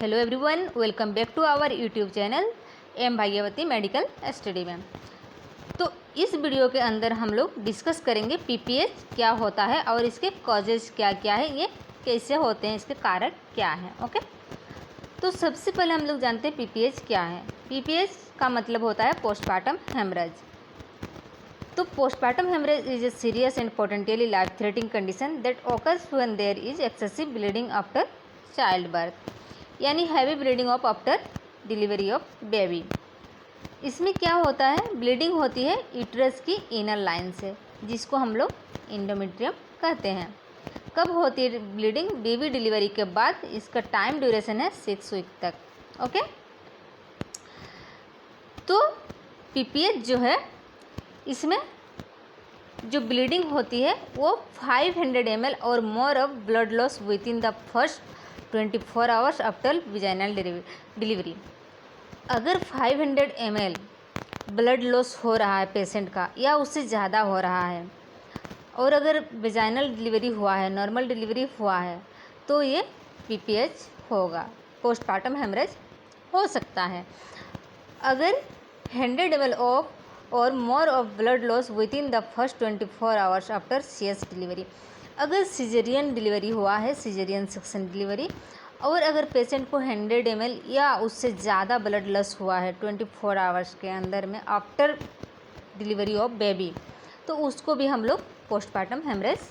Hello everyone, welcome back to our YouTube channel M Bhagyavati medical study में। तो इस video के अंदर हम लोग डिस्कस करेंगे पीपीएच क्या होता है और इसके कॉजेज क्या क्या है, ये कैसे होते हैं, इसके कारण क्या है। ओके, तो सबसे पहले हम लोग जानते हैं पीपीएच क्या है। पीपीएच का मतलब होता है पोस्टपार्टम हेमरेज। तो postpartum haemorrhage is a serious and potentially life threatening condition that occurs when there is excessive bleeding after child birth, यानी heavy bleeding of after delivery of baby. इसमें क्या होता है, ब्लीडिंग होती है यूट्रस की inner line से, जिसको हम लोग एंडोमेट्रियम कहते हैं। कब होती है ब्लीडिंग? बेबी डिलीवरी के बाद। इसका टाइम ड्यूरेशन है 6 वीक तक। ओके, तो पीपीएच जो है, इसमें जो ब्लीडिंग होती है वो 500 ml और more of blood loss with in the first 24 hours after vaginal delivery. अगर 500 ml ब्लड लॉस हो रहा है पेशेंट का या उससे ज़्यादा हो रहा है और अगर विजाइनल डिलीवरी हुआ है, नॉर्मल डिलीवरी हुआ है, तो ये पीपीएच होगा, पोस्टपार्टम हेमरेज हो सकता है। अगर 100 ml ऑफ और more of blood loss with in the first 24 hours after CS delivery, अगर सिजेरियन डिलीवरी हुआ है, सिजेरियन सेक्शन डिलीवरी, और अगर पेशेंट को 100 ml या उससे ज़्यादा ब्लड लॉस हुआ है 24 आवर्स के अंदर में आफ्टर डिलीवरी ऑफ बेबी, तो उसको भी हम लोग पोस्टपार्टम हेमरेज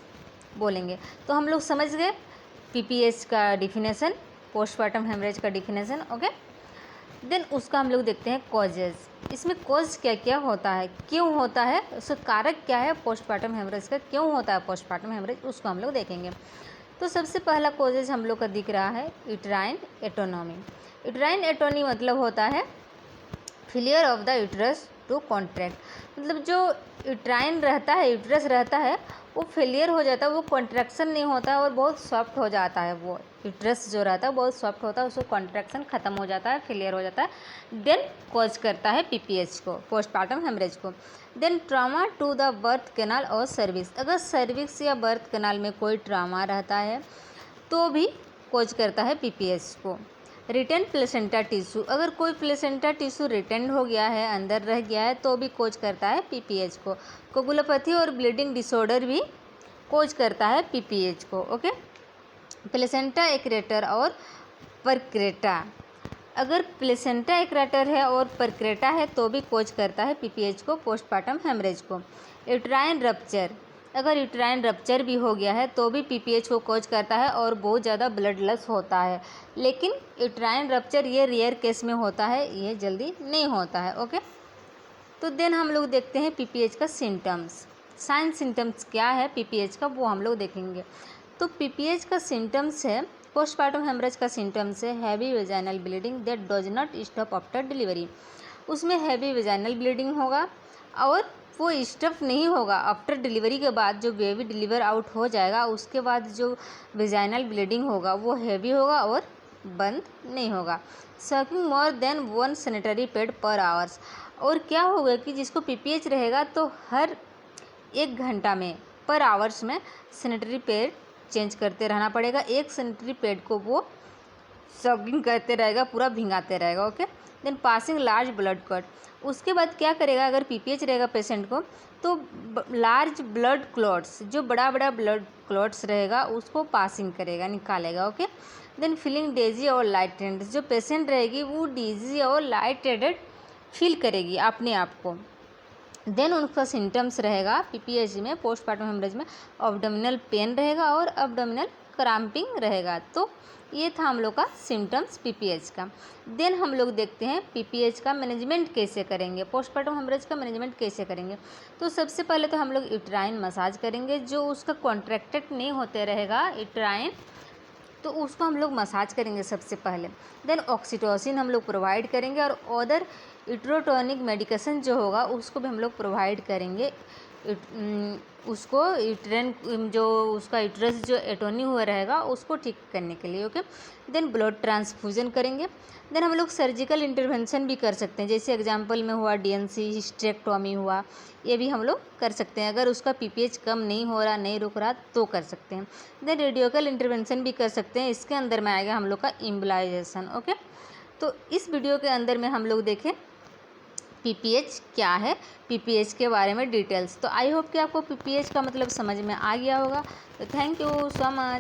बोलेंगे। तो हम लोग समझ गए पीपीएच का डिफिनेशन, पोस्टपार्टम हेमरेज का डिफिनेशन। ओके, देन उसका हम लोग देखते हैं कॉजेज। इसमें कॉज क्या क्या होता है, क्यों होता है, उसका कारक क्या है पोस्टपार्टम हेमरेज का, क्यों होता है पोस्टपार्टम हेमरेज, उसको हम लोग देखेंगे। तो सबसे पहला कॉजेज हम लोग का दिख रहा है यूट्राइन एटोनॉमी। यूट्राइन एटोनी मतलब होता है failure of the uterus to contract, मतलब जो यूट्राइन रहता है, यूट्रस रहता है, वो फेलियर हो जाता है, वो कॉन्ट्रैक्शन नहीं होता है और बहुत सॉफ्ट हो जाता है। वो यूट्रस जो रहता है बहुत सॉफ्ट होता है, उसको कॉन्ट्रैक्शन ख़त्म हो जाता है, फेलियर हो जाता है, देन कॉज करता है पीपीएच को, पोस्टपार्टम हेमरेज को। Then trauma to the birth canal और सर्विक्स, अगर सर्विक्स या बर्थ कैनाल में कोई ट्रॉमा रहता है तो भी कॉज करता है पीपीएच को। रिटेन प्लेसेंटा टिश्यू, अगर कोई प्लेसेंटा टिश्यू रिटेन हो गया है, अंदर रह गया है, तो भी कोज करता है पीपीएच को। कोगुलोपैथी और ब्लीडिंग डिसऑर्डर भी कोज करता है पीपीएच को। ओके, प्लेसेंटा एक्रेटर और परक्रेटा, अगर प्लेसेंटा एक्रेटर है और परक्रेटा है तो भी कोज करता है पीपीएच को, पोस्टपार्टम हेमरेज को। यूट्राइन रप्चर, अगर यूट्राइन रप्चर भी हो गया है तो भी पीपीएच को कोज करता है और बहुत ज़्यादा ब्लड लॉस होता है, लेकिन यूट्राइन रप्चर ये रेयर केस में होता है, ये जल्दी नहीं होता है। ओके, तो देन हम लोग देखते हैं पीपीएच का सिम्टम्स, साइन सिम्टम्स क्या है पीपीएच का, वो हम लोग देखेंगे। तो पीपीएच का सिम्टम्स है, पोस्टपार्टम हेमरेज का सिम्टम्स है heavy vaginal bleeding that does not stop after delivery. उसमें हैवी वेजाइनल ब्लीडिंग होगा और वो स्टॉप नहीं होगा आफ्टर डिलीवरी के बाद, जो बेबी डिलीवर आउट हो जाएगा उसके बाद जो वेजाइनल ब्लीडिंग होगा वो हैवी होगा और बंद नहीं होगा। Sucking more than 1 sanitary pad पर आवर्स, और क्या होगा कि जिसको पीपीएच रहेगा तो हर 1 घंटा में पर आवर्स में सैनिटरी पैड चेंज करते रहना पड़ेगा। एक सैनिटरी पैड को वो सॉगिंग करते रहेगा, पूरा भिंगाते रहेगा। Okay, then passing large blood clot, उसके बाद क्या करेगा, अगर पीपीएच रहेगा पेशेंट को तो लार्ज ब्लड क्लॉट्स, जो बड़ा बड़ा ब्लड क्लॉट्स रहेगा उसको पासिंग करेगा, निकालेगा। ओके, देन फीलिंग डेजी और लाइट हेडेड, जो पेशेंट रहेगी वो डीजी और लाइट हेडेड फील करेगी अपने आप को। देन उनका सिम्टम्स रहेगा पीपीएच में, पोस्टपार्टम हेमरेज में, एब्डोमिनल पेन रहेगा और एब्डोमिनल क्रैम्पिंग रहेगा। तो ये था हम लोग का सिम्टम्स पीपीएच का। देन हम लोग देखते हैं पीपीएच का मैनेजमेंट कैसे करेंगे, पोस्टपार्टम हेमरेज का मैनेजमेंट कैसे करेंगे। तो सबसे पहले तो हम लोग यूट्राइन मसाज करेंगे, जो उसका कॉन्ट्रैक्टेड नहीं होते रहेगा यूट्राइन, तो उसको हम लोग मसाज करेंगे सबसे पहले। देन ऑक्सीटोसिन हम लोग प्रोवाइड करेंगे और अदर यूट्रोटोनिक मेडिकेशन जो होगा उसको भी हम लोग प्रोवाइड करेंगे उसको यूट्रेन जो उसका यूट्रस जो एटोनी हुआ रहेगा उसको ठीक करने के लिए। ओके, देन ब्लड ट्रांसफ्यूजन करेंगे। देन हम लोग सर्जिकल इंटरवेंशन भी कर सकते हैं, जैसे एग्जांपल में हुआ डीएनसी, हिस्टेक्टोमी हुआ, ये भी हम लोग कर सकते हैं। अगर उसका पीपीएच कम नहीं हो रहा, नहीं रुक रहा तो कर सकते हैं। देन रेडियोकल इंटरवेंशन भी कर सकते हैं, इसके अंदर में आएगा हम लोग का इम्बलाइजेशन। ओके, तो इस वीडियो के अंदर में हम लोग देखें पीपीएच क्या है, पीपीएच के बारे में डिटेल्स। तो आई होप कि आपको पीपीएच का मतलब समझ में आ गया होगा। तो थैंक यू सो मच।